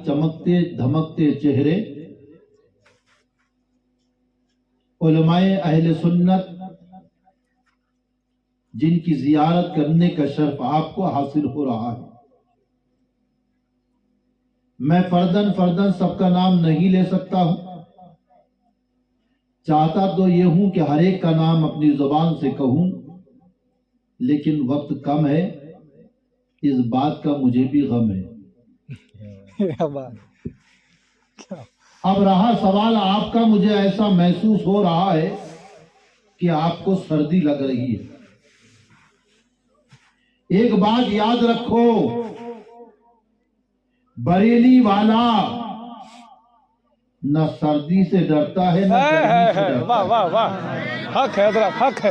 چمکتے دھمکتے چہرے علماء اہل سنت جن کی زیارت کرنے کا شرف آپ کو حاصل ہو رہا ہے. میں فردن سب کا نام نہیں لے سکتا ہوں. چاہتا تو یہ ہوں کہ ہر ایک کا نام اپنی زبان سے کہوں، لیکن وقت کم ہے، اس بات کا مجھے بھی غم ہے. اب رہا سوال آپ کا، مجھے ایسا محسوس ہو رہا ہے کہ آپ کو سردی لگ رہی ہے. ایک بات یاد رکھو، بریلی والا نہ سردی سے ڈرتا ہے نہ گرمی سے ڈرتا ہے. واہ واہ واہ، حق ہے حضرت، حق ہے.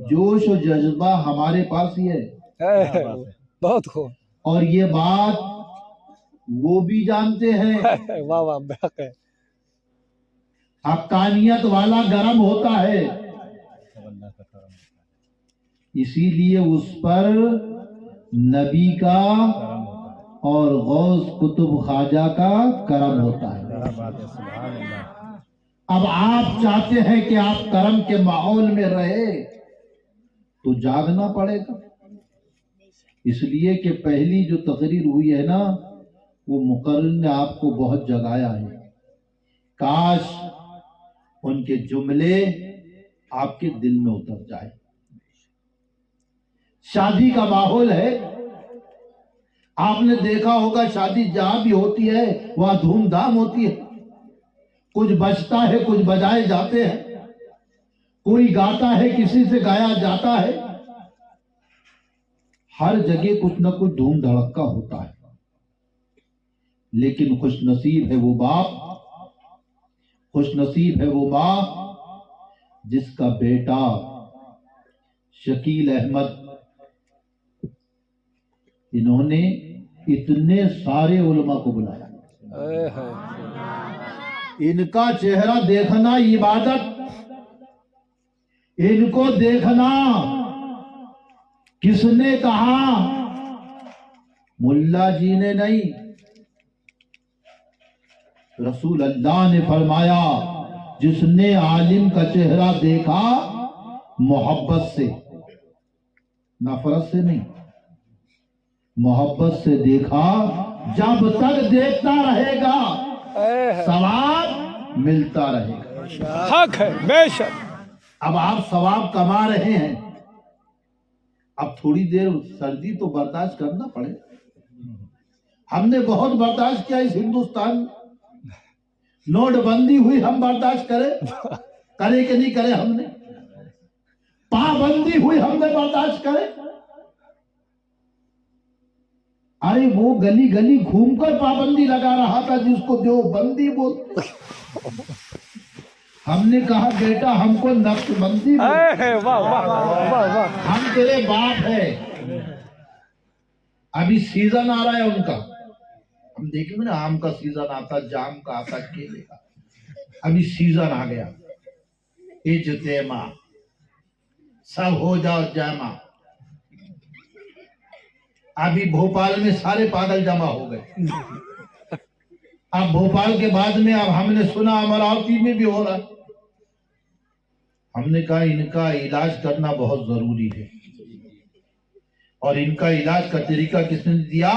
جوش و جذبہ ہمارے پاس ہی ہے، بہت خوب. اور یہ بات وہ بھی جانتے ہیں. واہ واہ، حق ہے. حقانیت والا گرم ہوتا ہے، اسی لیے اس پر نبی کا اور غوث قطب خواجہ کا کرم ہوتا ہے. اب آپ چاہتے ہیں کہ آپ کرم کے ماحول میں رہے تو جاگنا پڑے گا. اس لیے کہ پہلی جو تقریر ہوئی ہے نا، وہ مقرر نے آپ کو بہت جگایا ہے. کاش ان کے جملے آپ کے دل میں اتر جائے. شادی کا ماحول ہے، آپ نے دیکھا ہوگا شادی جہاں بھی ہوتی ہے وہاں دھوم دھام ہوتی ہے. کچھ بجتا ہے، کچھ بجائے جاتے ہیں، کوئی گاتا ہے، کسی سے گایا جاتا ہے. ہر جگہ کچھ نہ کچھ دھوم دھڑکا ہوتا ہے. لیکن خوش نصیب ہے وہ باپ، خوش نصیب ہے وہ ماں جس کا بیٹا شکیل احمد، انہوں نے اتنے سارے علماء کو بلایا. ان کا چہرہ دیکھنا عبادت، ان کو دیکھنا. کس نے کہا؟ ملا جی نے نہیں، رسول اللہ نے فرمایا جس نے عالم کا چہرہ دیکھا محبت سے، نفرت سے نہیں، محبت سے دیکھا، جب تک دیکھتا رہے گا ثواب ملتا رہے گا. حق ہے بے شک. اب آپ ثواب کما رہے ہیں، اب تھوڑی دیر سردی تو برداشت کرنا پڑے. ہم نے بہت برداشت کیا اس ہندوستان میں. نوٹ بندی ہوئی، ہم برداشت کرے کہ نہیں کرے؟ ہم نے پابندی ہوئی، ہم نے برداشت کرے. ارے وہ گلی گلی گھوم کر پابندی لگا رہا تھا جس کو دیوبندی بولتے. ہم نے کہا بیٹا ہم کو نقش بندی بولتے، ہم تیرے باپ ہے. ابھی سیزن آ رہا ہے ان کا، ہم دیکھیں گے نا، آم کا سیزن آتا، جام کا آتا، کیلے کا. ابھی سیزن آ گیا، اجتماع، سب ہو جاؤ جامع. ابھی بھوپال میں سارے پاگل جمع ہو گئے. اب بھوپال کے بعد میں اب ہم نے سنا امراوتی میں بھی ہو رہا. ہم نے کہا ان کا علاج کرنا بہت ضروری ہے، اور ان کا علاج کا طریقہ کس نے دیا؟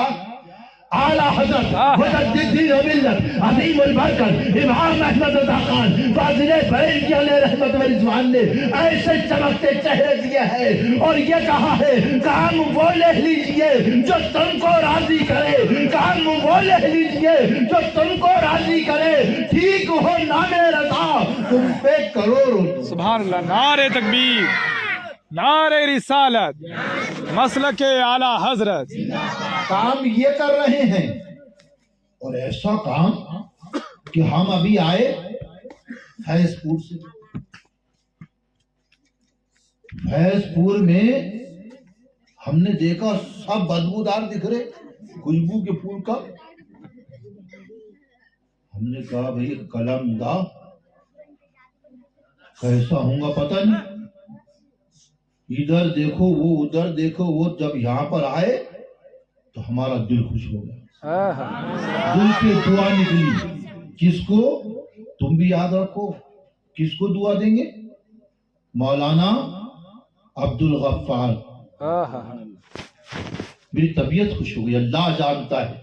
اعلیٰ حضرت مجدد دین و ملت عظیم البرکت امام احمد رضا خان فاضل بریلوی علیہ رحمت و رضوان نے ایسے چمکتے چہرے دیے ہیں اور یہ کہا ہے کام وہ لے لیجئے جو تم کو راضی کرے، کام وہ لے لیجئے جو تم کو راضی کرے، ٹھیک ہو نام رضا تم پہ کروڑ. سبحان اللہ. نعرہ تکبیر، نعرہ رسالت، مسلک اعلیٰ حضرت. کام یہ کر رہے ہیں، اور ایسا کام کہ ہم ابھی آئے فیض پور سے. فیض پور میں ہم نے دیکھا سب بدبودار دکھ رہے، خوشبو کے پھول کا. ہم نے کہا بھئی قلم دا، کیسا ہوں گا پتہ نہیں. ادھر دیکھو وہ ادھر دیکھو وہ. جب یہاں پر آئے تو تو ہمارا دل خوش ہو گیا، آہا دل پہ دعا نکلی. کس کو؟ تم بھی یاد رکھو، کس کو دعا دیں گے؟ مولانا عبد الغفار. آہا میری طبیعت خوش ہو گئی، اللہ جانتا ہے.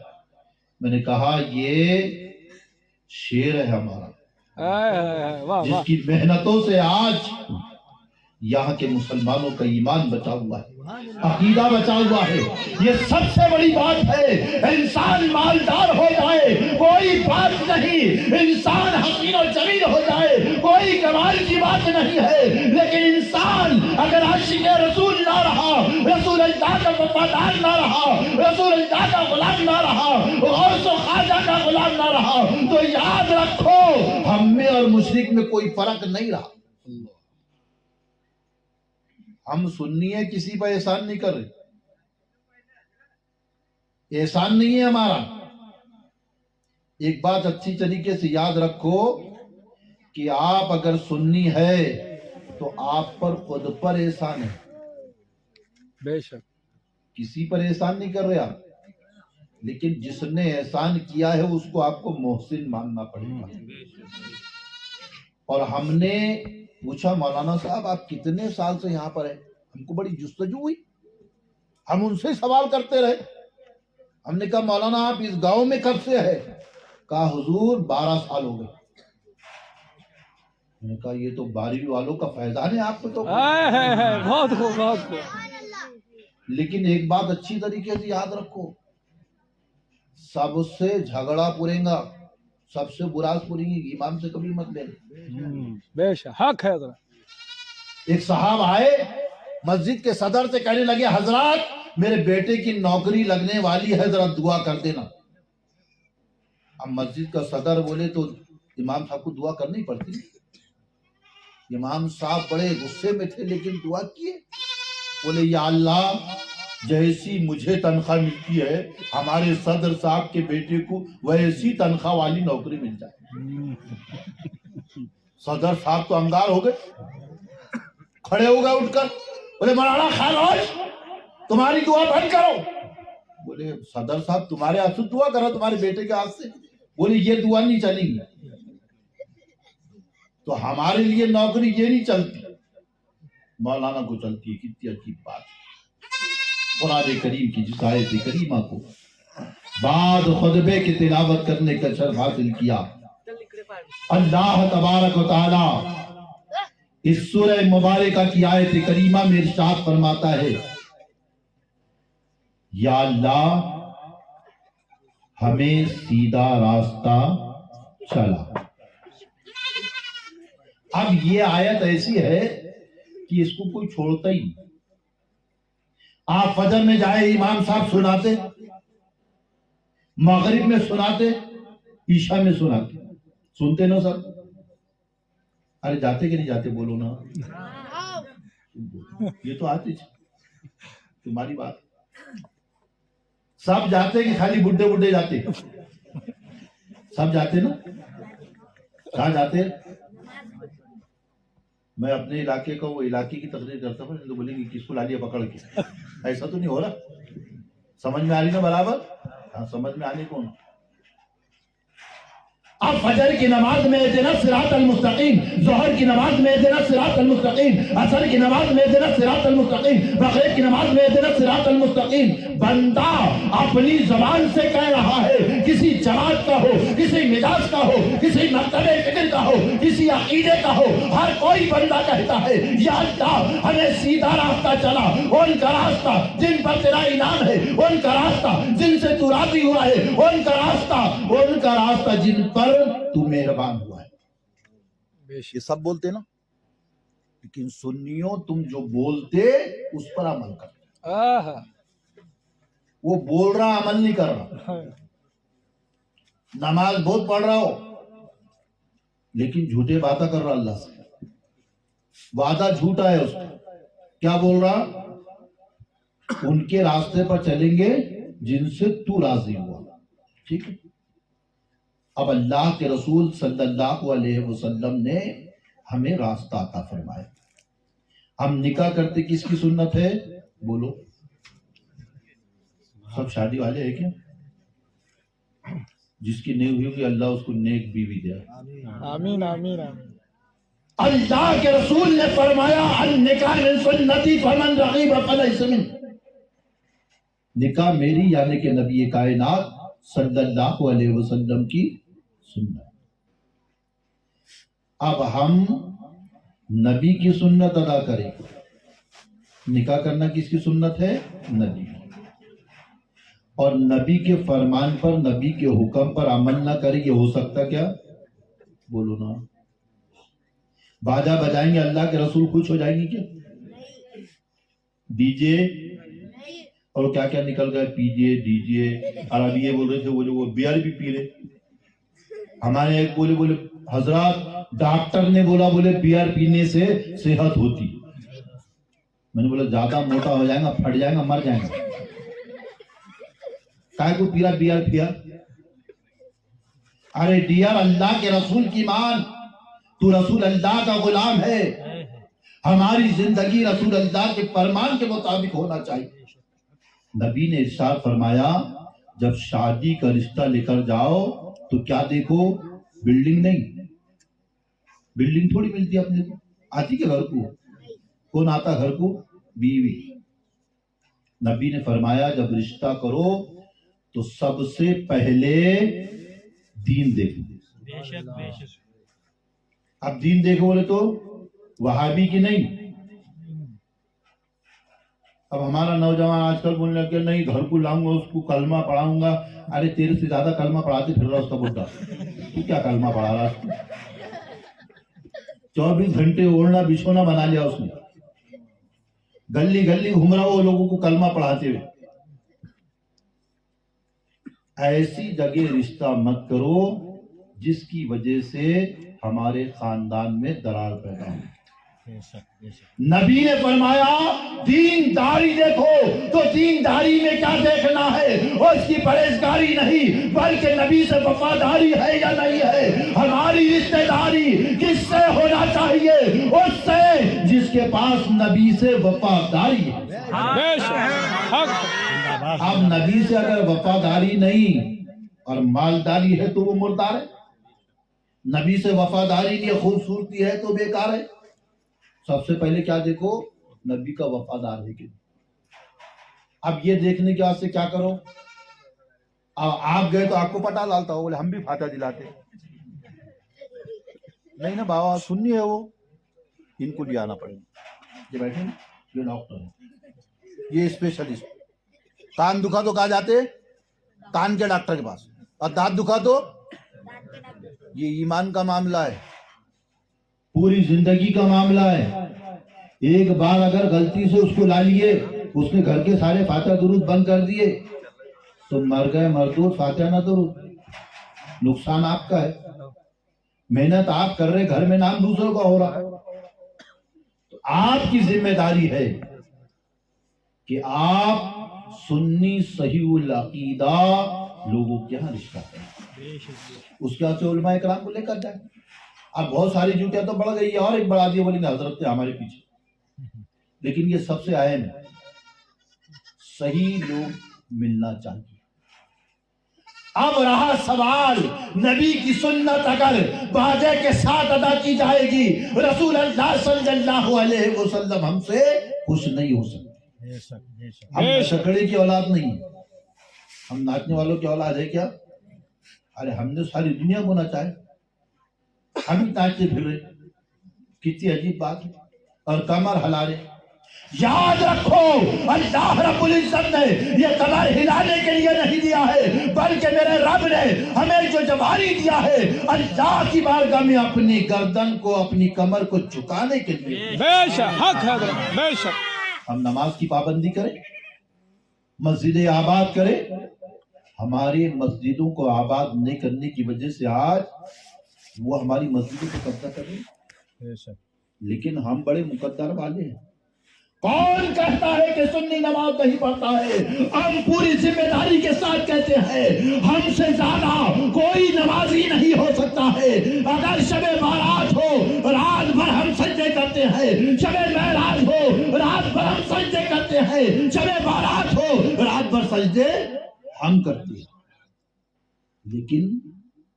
میں نے کہا یہ شیر ہے ہمارا، واہ جس واہ کی محنتوں سے آج یہاں کے مسلمانوں کا ایمان بچا ہوا ہے، عقیدہ بچا ہوا ہے. یہ سب سے بڑی بات ہے. انسان مالدار ہو جائے کوئی بات نہیں، انسان حسین و جمیل ہو جائے کوئی کمال کی بات نہیں ہے، لیکن انسان اگر عاشق رسول نہ رہا، رسول اللہ کا وفادار نہ رہا، رسول اللہ کا غلام نہ رہا، غوث و خواجہ کا غلام نہ رہا، تو یاد رکھو ہم میں اور مشرک میں کوئی فرق نہیں رہا. ہم سنی ہے، کسی پر احسان نہیں کر رہے، احسان نہیں ہے ہمارا. ایک بات اچھی طریقے سے یاد رکھو کہ آپ اگر سنی ہے تو آپ پر خود پر احسان ہے، بے شک کسی پر احسان نہیں کر رہے آپ. لیکن جس نے احسان کیا ہے اس کو آپ کو محسن ماننا پڑے گا. اور ہم نے پوچھا مولانا صاحب آپ کتنے سال سے یہاں پر ہیں؟ ہم کو بڑی جستجو ہوئی، ہم ان سے سوال کرتے رہے. ہم نے کہا مولانا آپ اس گاؤں میں کب سے ہے؟ کہا حضور 12 سال ہو گئے. میں نے کہا یہ تو 12ویں والوں کا فیضان ہے آپ کو تو. بہت خوب بہت خوب. لیکن ایک بات اچھی طریقے سے یاد رکھو، سب سے جھگڑا پوریں گا، سب سے براز پوریں گی، امام سے کبھی مت لینا. بے شک حق ہے ذرا. ایک صاحب آئے مسجد کے صدر سے کہنے لگے حضرات میرے بیٹے کی نوکری لگنے والی ہے، ذرا دعا کر دینا. اب مسجد کا صدر بولے تو امام صاحب کو دعا کرنی پڑتی. امام صاحب بڑے غصے میں تھے لیکن دعا کیے. بولے یا اللہ جیسی مجھے تنخواہ ملتی ہے ہمارے صدر صاحب کے بیٹے کو ویسی تنخواہ والی نوکری مل جائے. صدر صاحب تو انگار ہو گئے، کھڑے ہو گئے اٹھ کر. بولے مولانا خاموش، تمہاری دعا بند کرو. بولے صدر صاحب تمہارے ہاتھ سے دعا کرو، تمہارے بیٹے کے ہاتھ سے. بولے یہ دعا نہیں چلے گی، تو ہمارے لیے نوکری یہ نہیں چلتی، مولانا کو چلتی ہے. کتنی عجیب بات ہے. قرآن کریم کی جس آیت کریمہ کو بعد خطبے کی تلاوت کرنے کا شرف حاصل کیا، اللہ تبارک و تعالی اس سورہ مبارکہ کی آیت کریمہ میں ارشاد فرماتا ہے یا اللہ ہمیں سیدھا راستہ چلا. اب یہ آیت ایسی ہے کہ اس کو کوئی چھوڑتا ہی نہیں. آپ فجر میں جائے امام صاحب سناتے، مغرب میں سناتے، عشاء میں سناتے. سنتے نا سب؟ ارے جاتے کہ نہیں جاتے بولو نا. یہ تو آتی تمہاری بات. سب جاتے کہ خالی بڈھے بڈھے جاتے؟ سب جاتے نا. کہاں جاتے؟ میں اپنے علاقے کا وہ علاقے کی تقریر کرتا ہوں تو بولیں گے کس کو لا لیا پکڑ کے. ایسا تو نہیں ہو رہا. سمجھ میں آ رہی نا برابر؟ ہاں سمجھ میں آنے کون. اب فجر کی نماز میں اہدنا الصراط المستقیم، ظہر کی نماز میں اہدنا الصراط المستقیم، عصر کی نماز میں اہدنا الصراط المستقیم، مغرب کی نماز میں اہدنا الصراط المستقیم. بندہ اپنی زبان سے کہہ رہا ہے، کسی جماعت کا ہو، کسی مزاج کا ہو، کسی مرتبہ فکر کا ہو، کسی عقیدے کا ہو، ہر کوئی بندہ کہتا ہے یا اللہ ہمیں سیدھا راستہ چلا. ان کا راستہ جن پر تیرا انعام ہے، ان کا راستہ جن سے تو راضی ہوا ہے، ان کا راستہ جن پر تو مہربان ہوا ہے. یہ سب بولتے نا، لیکن سنیوں تم جو بولتے اس پر عمل کرتے. وہ بول رہا عمل نہیں کر رہا. نماز بہت پڑھ رہا ہو لیکن جھوٹے باتیں کر رہا اللہ سے. وعدہ جھوٹا ہے اس کا. کیا بول رہا؟ ان کے راستے پر چلیں گے جن سے تو راضی ہوا. ٹھیک ہے. اب اللہ کے رسول صلی اللہ علیہ وسلم نے ہمیں راستہ عطا فرمایا. ہم نکاح کرتے کس کی سنت ہے؟ بولو. سب شادی والے ہیں کیا؟ جس کی نہیں ہوئی ہوگی اللہ اس کو نیک بیوی دے. آمین آمین آمین. اللہ کے رسول نے فرمایا النکاح من سنتی فمن رغب فلیس منی. نکاح میری یعنی کہ نبی کائنات صلی اللہ علیہ وسلم کی سنت. اب ہم نبی کی سنت ادا کریں. نکاح کرنا کس کی سنت ہے؟ نبی. اور نبی کے فرمان پر نبی کے حکم پر عمل نہ کرے یہ ہو سکتا کیا؟ بولو نا. باجا بجائیں گے اللہ کے رسول خوش ہو جائیں گے کیا؟ ڈی جے اور کیا کیا نکل گئے، پی جے ڈی جے. اور ابھی یہ بول رہے تھے وہ بیئر بھی پی رہے. ہمارے ایک بولے حضرات ڈاکٹر نے بولا بیئر پینے سے صحت ہوتی. میں نے بولا زیادہ موٹا ہو جائے گا، پھٹ جائے گا، مر جائے گا. کائے کو پیرا بیئر پیا؟ ارے ڈیئر اللہ کے رسول کی مان، تو رسول اللہ کا غلام ہے. ہماری زندگی رسول اللہ کے فرمان کے مطابق ہونا چاہیے. نبی نے ارشاد فرمایا جب شادی کا رشتہ لے کر جاؤ تو کیا دیکھو؟ بلڈنگ نہیں. بلڈنگ تھوڑی ملتی اپنے کو. آتی کے گھر کو کون آتا؟ گھر کو بیوی. نبی نے فرمایا جب رشتہ کرو تو سب سے پہلے دین دیکھو. اب دین دیکھو بولے تو وہابی کی نہیں. اب ہمارا نوجوان آج کل بولنے لگے نہیں گھر کو لاؤں گا اس کو کلمہ پڑھاؤں گا. ارے تیرے سے زیادہ کلمہ پڑھاتے پھر رہا اس کا بڈھا. تو کیا کلمہ پڑھا رہا؟ 24 گھنٹے اوڑھنا بچھونا بنا لیا اس نے. گلی گلی گھوم رہا وہ لوگوں کو کلمہ پڑھاتے ہوئے. ایسی جگہ رشتہ مت کرو جس کی وجہ سے ہمارے خاندان میں درار پیدا ہو. نبی نے فرمایا دینداری دیکھو تو دینداری میں کیا دیکھنا ہے؟ اور اس کی پرہیزگاری نہیں بلکہ نبی سے وفاداری ہے یا نہیں ہے. ہماری رشتہ داری کس سے ہونا چاہیے؟ اس سے جس کے پاس نبی سے وفاداری ہے. اب نبی سے اگر وفاداری نہیں اور مالداری ہے تو وہ مردار ہے. نبی سے وفاداری نہیں، خوبصورتی ہے تو بیکار ہے. سب سے پہلے کیا دیکھو؟ نبی کا وفادار ہے کہ. اب یہ دیکھنے کے واسطے کیا کرو؟ آپ گئے تو آپ کو پٹا ڈالتا ہو، بولے ہم بھی فاتحہ دلاتے. نہیں نا بابا سننی ہے وہ، ان کو لے آنا پڑے گا. یہ بیٹھے یہ ڈاکٹر ہے، یہ اسپیشلسٹ. کان دکھا تو کہاں جاتے؟ کان کے ڈاکٹر کے پاس. اور دانت دکھا تو یہ ایمان کا معاملہ ہے، پوری زندگی کا معاملہ ہے. ایک بار اگر غلطی سے اس کو لا لیے، اس نے گھر کے سارے فاتحہ درود بند کر دیے تو مر گئے مردود فاتحہ نہ درود. نقصان آپ کا ہے. محنت آپ کر رہے، گھر میں نام دوسروں کا ہو رہا ہے. تو آپ کی ذمہ داری ہے کہ آپ سنی صحیح العقیدہ لوگوں کے یہاں رشتہ کریں. اس کے بعد علماء کرام کو لے کر جائیں. اب بہت ساری جوتیاں تو بڑھ گئی ہے اور ایک بڑھا دیا بولیں گے حضرت تھے ہمارے پیچھے. لیکن یہ سب سے اہم ہے، صحیح لوگ ملنا چاہیے. اب رہا سوال نبی کی سنت اگر باجے کے ساتھ ادا کی جائے گی رسول اللہ صلی اللہ علیہ وسلم ہم سے خوش نہیں ہو سکتے. ہم شکڑے کی اولاد نہیں، ہم ناچنے والوں کی اولاد ہے کیا؟ ارے ہم نے ساری دنیا کو نچائے، ہم ہی ناچتے پھر رہے. کتنی عجیب بات ہے. اور کمر ہلا رہے. یاد رکھو اللہ رب العزت نے یہ کمر ہلانے کے لیے نہیں دیا ہے بلکہ میرے رب نے ہمیں جو جواری دیا ہے اللہ کی بارگاہ میں اپنی گردن کو اپنی کمر کو جھکانے کے لیے. بے شک حق ہے حضرت، بے شک. ہم نماز کی پابندی کریں، مسجدیں آباد کریں. ہماری مسجدوں کو آباد نہیں کرنے کی وجہ سے آج وہ ہماری مسجدوں کو قبضہ کر رہے ہیں. لیکن ہم بڑے مقدر والے ہیں. کون کہتا ہے کہ سنی نماز نہیں پڑھتا ہے؟ ہم پوری ذمہ داری کے ساتھ کہتے ہیں ہم سے زیادہ کوئی نمازی نہیں ہو سکتا ہے. اگر شب بارات ہو رات بھر ہم سجدے کرتے ہیں، شب معراج ہو رات بھر ہم سجدے کرتے ہیں، شب بارات ہو رات بھر سجدے ہم کرتے ہیں، لیکن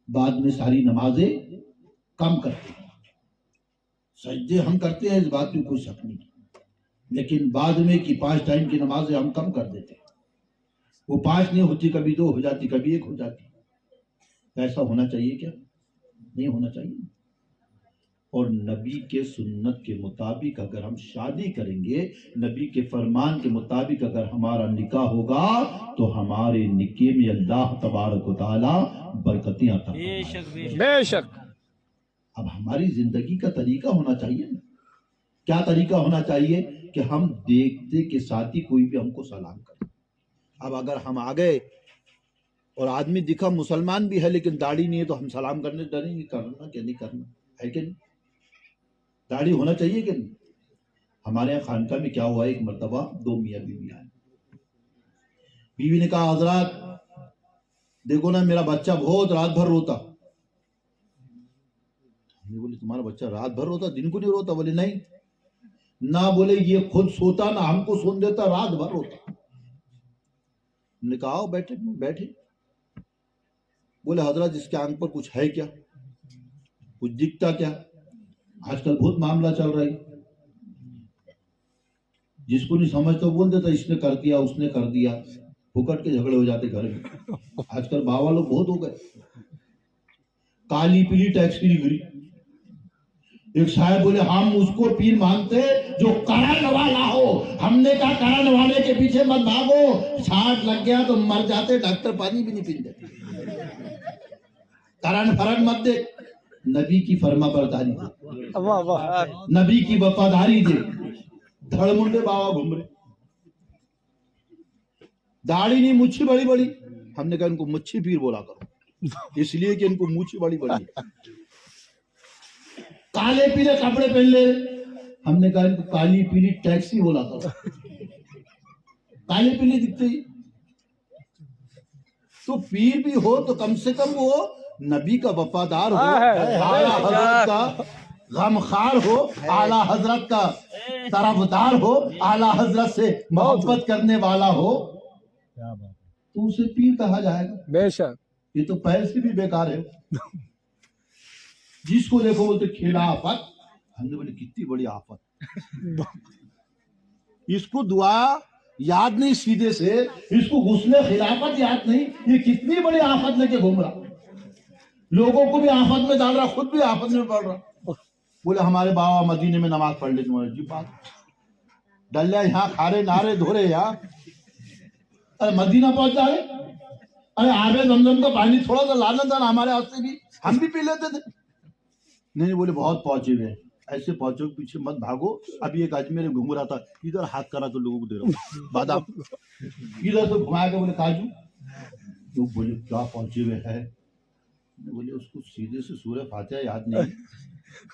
بعد میں ساری نمازیں کم کرتے ہیں۔ سجدے ہم کرتے ہیں، اس بات میں کوئی شک نہیں، لیکن بعد میں کی 5 ٹائم کی نمازیں ہم کم کر دیتے ہیں، وہ 5 نہیں ہوتی، کبھی 2 ہو جاتی، کبھی 1 ہو جاتی۔ ایسا ہونا چاہیے کیا؟ نہیں ہونا چاہیے۔ اور نبی کے سنت کے مطابق اگر ہم شادی کریں گے، نبی کے فرمان کے مطابق اگر ہمارا نکاح ہوگا تو ہمارے نکاح میں اللہ تبارک و تعالی برکتیں عطا فرمائے۔ بے شک اب ہماری زندگی کا طریقہ ہونا چاہیے نا۔ کیا طریقہ ہونا چاہیے؟ کہ ہم دیکھتے کہ ساتھی کوئی بھی ہم کو سلام کرے۔ اب اگر ہم آ گئے اور آدمی دکھا مسلمان بھی ہے لیکن داڑھی نہیں ہے تو ہم سلام کرنے ڈریں گے، کرنا کہ نہیں کرنا ہے کہ نہیں؟ داڑھی ہونا چاہیے کہ نہیں؟ ہمارے یہاں خانقاہ میں کیا ہوا، ایک مرتبہ 2 میاں بیوی آئے، بیوی نے کہا حضرات دیکھو نا میرا بچہ بہت رات بھر روتا۔ ہم نے بولے تمہارا بچہ رات بھر روتا، دن کو نہیں روتا؟ بولے نہیں نہ، بولے یہ خود سوتا نہ ہم کو سون دیتا، رات بھر روتا۔ ہم نے کہا آؤ بیٹھے بیٹھے۔ بولے حضرت اس کے آنکھ پر کچھ ہے کیا، کچھ دکھتا کیا؟ آج کل بہت معاملہ چل رہا ہے، جس کو نہیں سمجھتا بول دیتا اس نے کر دیا اس نے کر دیا، پھکٹ کے جھگڑے ہو جاتے گھر میں۔ آج کل باوا لوگ بہت ہو گئے، کالی پیلی ٹیکس کی گری۔ ایک صاحب بولے ہم اس کو پیر مانتے جو کرن والا ہو۔ ہم نے کہا کرن والے کے پیچھے مت بھاگو، چھانٹ لگ گیا تو مر جاتے، ڈاکٹر پانی بھی نہیں پیتے۔ کرن فرن مت دے، نبی کی فرما برداری دے، واہ واہ نبی کی وفاداری دے۔ دھڑ منڈے باوا گھوم رہے، داڑھی نہیں مچھی بڑی بڑی۔ ہم نے کہا ان کو مچھی پیر بولا کرو، اس لیے کہ ان کو مچھی بڑی بڑی ہے۔ کالے پیلے کپڑے پہن لے، ہم نے کہا ان کو کالی پیلی ٹیکسی بولا کرو، کالے پیلے دکھتے ہی۔ تو پیر بھی ہو تو کم سے کم وہ نبی کا وفادار ہو، اعلیٰ حضرت کا غمخوار ہو، اعلیٰ حضرت کا طرفدار ہو، اعلیٰ حضرت سے محبت کرنے والا ہو، تو اسے پیر کہا جائے گا۔ بے شک یہ تو پیر سے بھی بیکار ہے۔ جس کو دیکھو بولتے کھیلا آفت، ہم نے بولے کتنی بڑی آفت، اس کو دعا یاد نہیں سیدھے سے، اس کو غسل خلافت یاد نہیں، یہ کتنی بڑی آفت لے کے گھوم رہا، لوگوں کو بھی آفت میں ڈال رہا، خود بھی آفت میں پڑ رہا۔ بولے ہمارے بابا مدینے میں نماز پڑھ لیتے ہیں، جی بات ڈلیا یہاں کھارے نارے دھورے یہاں، ارے مدینہ پہنچ جائے، ارے آبے زمزم کا پانی تھوڑا سا لانا تھا نا ہمارے ہاتھ سے بھی، ہم بھی پی لیتے تھے۔ نہیں بولے بہت پہنچے ہوئے، ایسے پہنچو پیچھے مت بھاگو۔ ابھی ایک آدمی میرے گھوم رہا تھا، ادھر ہاتھ کرا تو لوگوں کو دے رہا ہوں بادام، ادھر سے گھما کے بولے کاجو، تو بولے کیا پہنچے ہوئے ہے؟ بولے اس کو سیدھے سے سورہ فاتحہ یاد نہیں،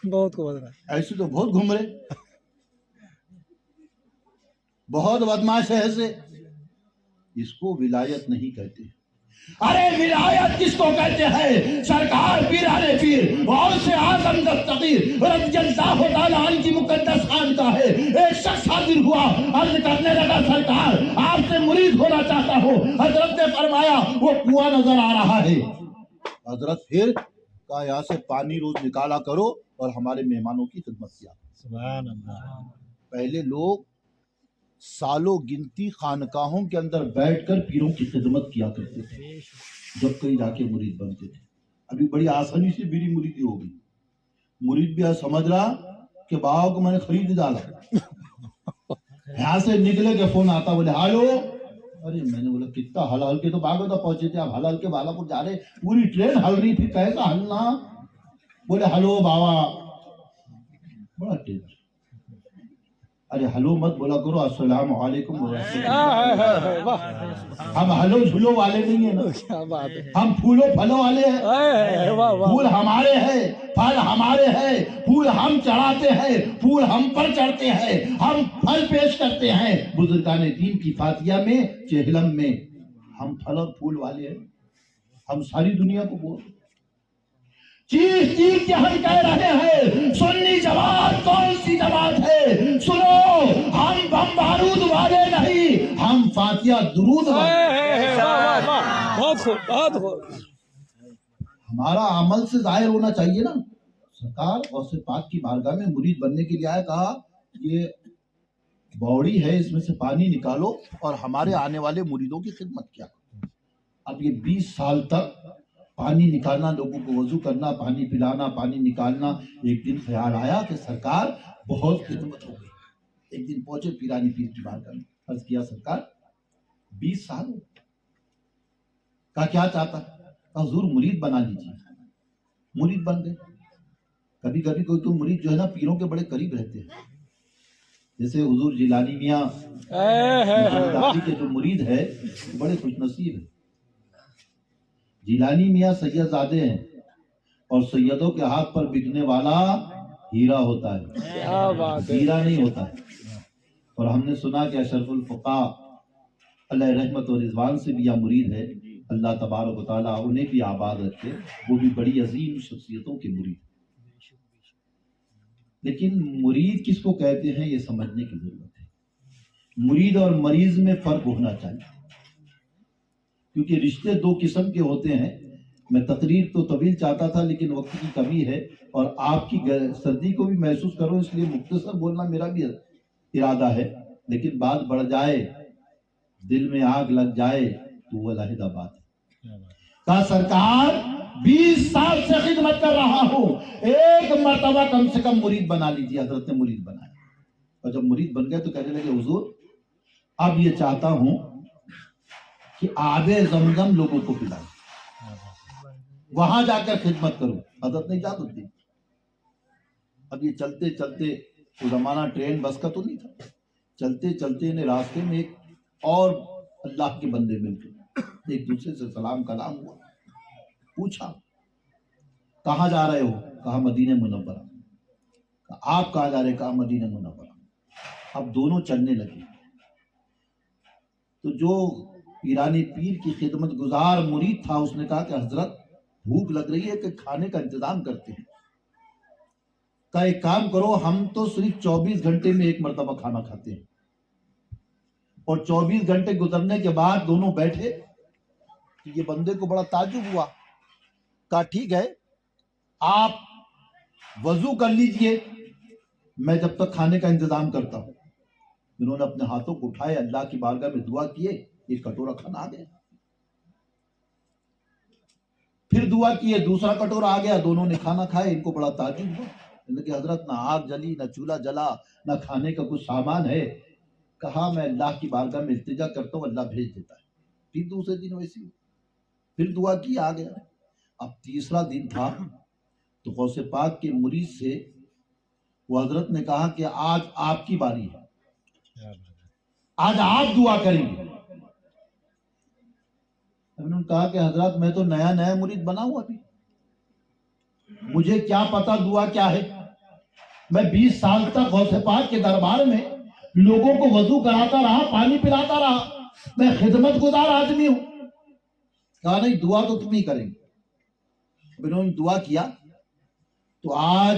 بہت کو بدلا ایسے تو بہت گھوم رہے، بہت بدماش ہے ایسے، اس کو ولایت نہیں کہتے۔ ارے ولایت کس کو کہتے ہیں؟ سرکار پیران پیر غوث اعظم دستگیر رضی اللہ تعالیٰ عنہ کی مقدس خانقاہ ہے۔ ایک شخص حاضر ہوا، عرض کرنے لگا سرکار آپ سے مرید ہونا چاہتا ہوں۔ حضرت نے فرمایا وہ کنواں نظر آ رہا ہے۔ حضرت پھر کہا یہاں سے پانی روز نکالا کرو اور ہمارے مہمانوں کی خدمت کیا۔ سبحان اللہ۔ پہلے لوگ سالوں گنتی خانقاہوں کے اندر بیٹھ کر پیروں کی خدمت کیا کرتے تھے، جب کہیں جا کے مرید بنتے تھے۔ ابھی بڑی آسانی سے میری مریدی ہو گئی، مرید بھی سمجھ رہا کہ بابا کو میں نے خرید ڈالا، یہاں سے نکلے کے فون آتا، بولے ہالو، ارے میں نے بولا کتنا ہل ہل کے تو باغوتا پہنچے تھے، اب ہل ہل کے بالا پور جا رہے، پوری ٹرین ہل رہی تھی، کیسا ہلنا؟ بولے ہلو بابا، بڑا ٹینشن، ارے ہلو مت بولا کرو، السلام علیکم ورحمۃ اللہ۔ ہم ہلو جھلو والے نہیں ہیں نا، کیا بات ہے، ہم پھولوں پھلوں والے ہیں، واہ واہ پھول ہمارے ہیں، پھل ہمارے ہیں، پھول ہم چڑھاتے ہیں، پھول ہم پر چڑھتے ہیں، ہم پھل پیش کرتے ہیں۔ بزرگان دین کی فاتحہ میں چہلم میں ہم پھل اور پھول والے ہیں، ہم ساری دنیا کو بول چیخ چیخ کے ہم کہہ رہے ہیں سنی جماعت کون سی جماعت ہے؟ سنو، ہم بم بارود والے نہیں، ہم فاتحہ درود والے۔ بہت خوب بہت خوب۔ ہمارا عمل سے ظاہر ہونا چاہیے نا۔ سرکار غوث پاک کی بارگاہ میں مرید بننے کے لیے آیا، کہا یہ باوڑی ہے، اس میں سے پانی نکالو اور ہمارے آنے والے مریدوں کی خدمت کیا۔ اب یہ 20 سال تک پانی نکالنا، لوگوں کو وضو کرنا، پانی پلانا، پانی نکالنا، ایک دن خیال آیا کہ سرکار بہت خدمت ہو گئی۔ ایک دن پہنچے پیرانی پیر کی بارگاہ میں، عرض کیا سرکار 20 سال ہو، کہا کیا چاہتا؟ کہا حضور مرید بنا لیجیے۔ مرید بن گئے۔ کبھی کبھی کوئی تو مرید جو ہے نا پیروں کے بڑے قریب رہتے ہیں، جیسے حضور جیلانی میاں داڑھی کے جو مرید ہے بڑے خوش نصیب ہیں۔ جیلانی میاں سید زادے ہیں اور سیدوں کے ہاتھ پر بکنے والا ہیرا ہوتا ہے، ہیرا نہیں ہوتا ہے۔ اور ہم نے سنا کہ اشرف الفقاء علیہ رحمت و رضوان سے بھی یہ مرید ہے، اللہ تبارک و تعالیٰ انہیں بھی آباد رکھے، وہ بھی بڑی عظیم شخصیتوں کے مرید۔ لیکن مرید کس کو کہتے ہیں یہ سمجھنے کی ضرورت ہے۔ مرید اور مریض میں فرق ہونا چاہیے، کیونکہ رشتے دو قسم کے ہوتے ہیں۔ میں تقریر تو طویل چاہتا تھا لیکن وقت کی کمی ہے اور آپ کی سردی کو بھی محسوس کرو، اس لیے مختصر بولنا میرا بھی ارادہ ہے، لیکن بات بڑھ جائے، دل میں آگ لگ جائے تو وہ علیحدہ بات ہے۔ کہا سرکار 20 سال سے خدمت کر رہا ہوں، ایک مرتبہ کم سے کم مرید بنا لیجیے۔ حضرت نے مرید بنایا، اور جب مرید بن گئے تو کہنے لگے حضور اب یہ چاہتا ہوں کہ آب زمزم لوگوں کو پلائیں، وہاں جا کر خدمت کروں۔ حضرت نے اجازت دی۔ اب یہ چلتے چلتے، تو زمانہ ٹرین بس کا تو نہیں تھا، چلتے چلتے انہیں راستے میں ایک اور اللہ کے بندے مل گئے، ایک دوسرے سے سلام کلام ہوا۔ پوچھا کہاں جا رہے ہو؟ کہا مدینہ منورہ۔ کہا آپ کہاں جا رہے؟ کہا مدینہ منورہ۔ اب دونوں چلنے لگے تو جو پیرانی پیر کی خدمت گزار مرید تھا اس نے کہا کہ حضرت بھوک لگ رہی ہے کہ کھانے کا انتظام کرتے ہیں۔ کہا ایک کام کرو، ہم تو صرف 24 گھنٹے میں ایک مرتبہ کھانا کھاتے ہیں، اور 24 گھنٹے گزرنے کے بعد دونوں بیٹھے۔ یہ بندے کو بڑا تعجب ہوا۔ کہا ٹھیک ہے، آپ وضو کر لیجئے، میں جب تک کھانے کا انتظام کرتا ہوں۔ انہوں نے اپنے ہاتھوں کو اٹھائے، اللہ کی بارگاہ میں دعا کیے، ایک کٹورا کھانا آ گیا۔ پھر دعا کیے، دوسرا کٹورا آ گیا، دونوں نے کھانا کھائے۔ ان کو بڑا تعجب ہوا کہ حضرت نہ آگ جلی، نہ چولہا جلا، نہ کھانے کا کچھ سامان ہے۔ کہا میں اللہ کی بارگاہ میں التجا کرتا ہوں، اللہ بھیج دیتا ہے۔ پھر دوسرے دن ویسی، پھر دعا کی، آ گیا۔ اب تیسرا دن تھا تو غوث پاک کے مرید سے وہ حضرت نے کہا کہ آج آپ کی باری ہے، آج آپ دعا کریں گے۔ انہوں نے کہا کہ حضرت میں تو نیا نیا مرید بنا ہوا، ابھی مجھے کیا پتا دعا کیا ہے؟ میں 20 سال تک غوث پاک کے دربار میں لوگوں کو وضو کراتا رہا، پانی پلاتا رہا، میں خدمت گزار آدمی ہوں۔ کہا نہیں، دعا تو تم ہی کریں گے۔ انہوں نے دعا کیا تو آج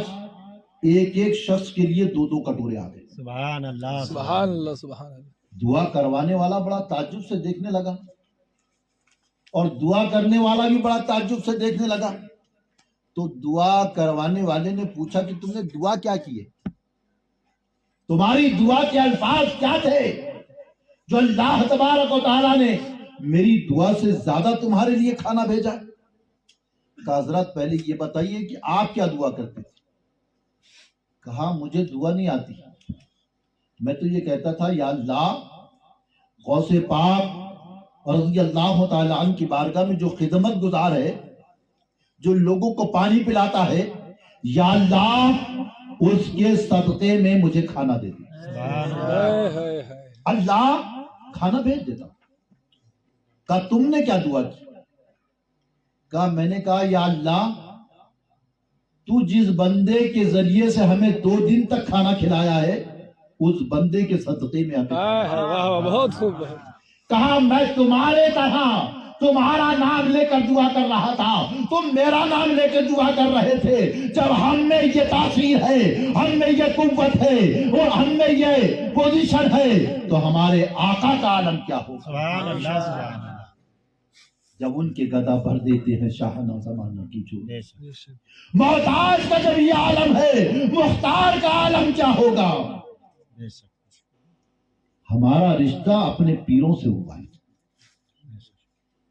ایک ایک شخص کے لیے 2 کٹورے آ گئے۔ سبحان اللہ سبحان اللہ سبحان اللہ۔ دعا کروانے والا بڑا تعجب سے دیکھنے لگا اور دعا کرنے والا بھی بڑا تعجب سے دیکھنے لگا۔ تو دعا کروانے والے نے پوچھا کہ تم نے دعا کیا کی ہے؟ تمہاری دعا کے الفاظ کیا تھے جو اللہ تبارک و تعالیٰ نے میری دعا سے زیادہ تمہارے لیے کھانا بھیجا؟ کہا حضرت پہلے یہ بتائیے کہ آپ کیا دعا کرتے تھے؟ کہا مجھے دعا نہیں آتی، میں تو یہ کہتا تھا یا اللہ غوث پاک رضی اللہ تعالیٰ عنہ کی بارگاہ میں جو خدمت گزار ہے، جو لوگوں کو پانی پلاتا ہے، یا اللہ اس کے صدقے میں مجھے کھانا دے دے۔ اللہ کھانا بھیج دیتا۔ کہا تم نے کیا دعا کی؟ کہا میں نے کہا یا اللہ تو جس بندے کے ذریعے سے ہمیں 2 دن تک کھانا کھلایا ہے اس بندے کے صدقے میں ہمیں بہت خوب۔ کہا میں تمہارے طرح تمہارا نام لے کر دعا کر رہا تھا، تم میرا نام لے کر دعا کر رہے تھے۔ جب ہم میں یہ تاثیر ہے، ہم میں یہ قوت ہے اور ہم میں یہ پوزیشن ہے تو ہمارے آقا کا عالم کیا ہوگا؟ سبحان اللہ سبحان اللہ۔ جب ان کے گدا بھر دیتے ہیں شاہانہ زمانہ کی جو بے شک محتاج کا جب یہ عالم ہے، مختار کا عالم کیا ہوگا؟ بے شک ہمارا رشتہ اپنے پیروں سے ہوا ہے۔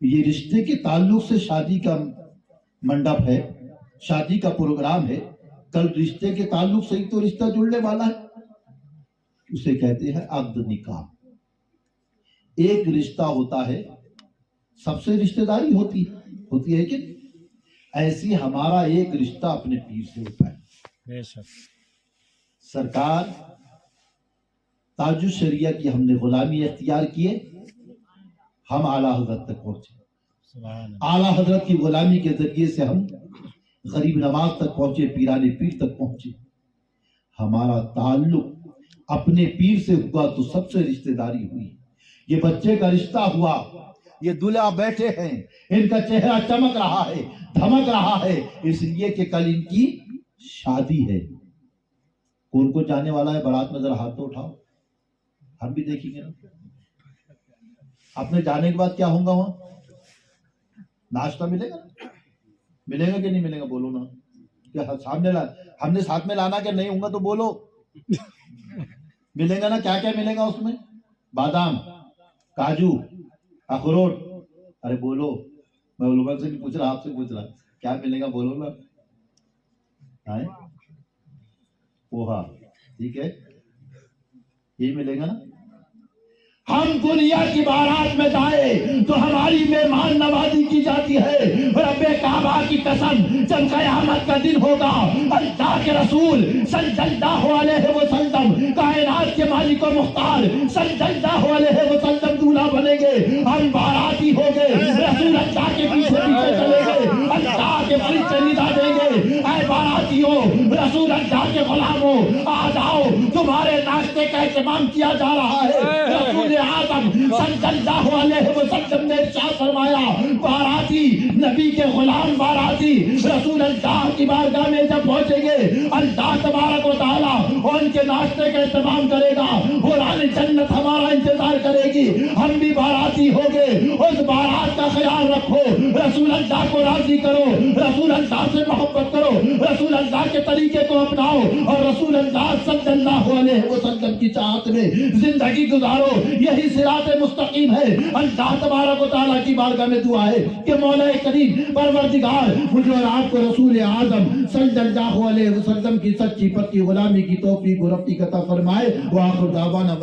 یہ رشتے کے تعلق سے شادی کا منڈپ ہے، شادی کا پروگرام ہے، کل رشتے کے تعلق سے ہی تو رشتہ جڑنے والا ہے، اسے کہتے ہیں عقد نکاح۔ ایک رشتہ ہوتا ہے، سب سے رشتہ داری ہوتی ہے کہ ایسی ہمارا ایک رشتہ اپنے پیر سے ہوتا ہے۔ بے شک سرکار تاج الشریعہ کی ہم نے غلامی اختیار کیے، ہم اعلیٰ حضرت تک پہنچے۔ سبحان اللہ۔ اعلیٰ حضرت کی غلامی کے ذریعے سے ہم غریب نواز تک پہنچے، پیران پیر تک پہنچے۔ ہمارا تعلق اپنے پیر سے ہوا تو سب سے رشتہ داری ہوئی۔ یہ بچے کا رشتہ ہوا، یہ دلہا بیٹھے ہیں، ان کا چہرہ چمک رہا ہے، دھمک رہا ہے، اس لیے کہ کل ان کی شادی ہے۔ کون کو جانے والا ہے بارات میں؟ ذرا ہاتھ تو اٹھاؤ، ہم بھی دیکھیں گے نا۔ اپنے جانے کے بعد کیا ہوگا وہاں؟ ناشتہ ملے گا؟ ملے گا کہ نہیں ملے گا؟ بولو نا، کیا سامنے ہم نے ساتھ میں لانا کہ نہیں ہوگا تو بولو۔ ملے گا نا؟ کیا کیا ملے گا اس میں؟ بادام، کاجو، اخروٹ۔ ارے بولو، میں علماء سے نہیں پوچھ رہا، آپ سے پوچھ رہا، کیا ملے گا؟ بولو نا۔ پوہا، ٹھیک ہے، یہ ملے گا نا۔ ہم دنیا کی بارات میں جائیں تو ہماری مہمان نوازی کی جاتی ہے۔ رب کعبہ کی قسم، جب قیامت کا دن ہوگا، اللہ کے رسول صلی اللہ علیہ وسلم کائنات کے مالک و مختار صلی اللہ علیہ وسلم دولہا بنیں گے، ہم باراتی ہوں گے، رسول اللہ کے پیچھے پیچھے چلیں گے، اللہ کے فرشتے ندا دیں گے، اے باراتیوں، رسول اللہ کے غلاموں، آ جاؤ، تمہارے ناشتے کا اہتمام کیا جا رہا ہے۔ رسول اعظم صلی اللہ علیہ وسلم نے ارشاد فرمایا، باراتی، نبی کے غلام باراتی رسول اللہ کی بارگاہ میں جب پہنچیں گے، اللہ تبارک و تعالیٰ ان کے ناشتے کا اہتمام کرے گا، قرآن جنت ہمارا انتظار کرے گی، ہم بھی باراتی ہو گے۔ اس بارات کا خیال رکھو، رسول اللہ کو راضی کرو، رسول اللہ سے محبت کرو، رسول اللہ کے طریقے کو اپناؤ اور رسول اللہ صلی اللہ علیہ وسلم کی چاہت میں زندگی گزارو۔ یہی صراط مستقیم ہے۔ اللہ تبارک و تعالیٰ کی بارگاہ میں دعا ہے کہ مولا کریم پروردگار مجھے اور آپ کو رسول اعظم صلی اللہ علیہ وسلم کی سچی پکی غلامی کی توفیق و رفیق عطا فرمائے۔ وآخر دعوانا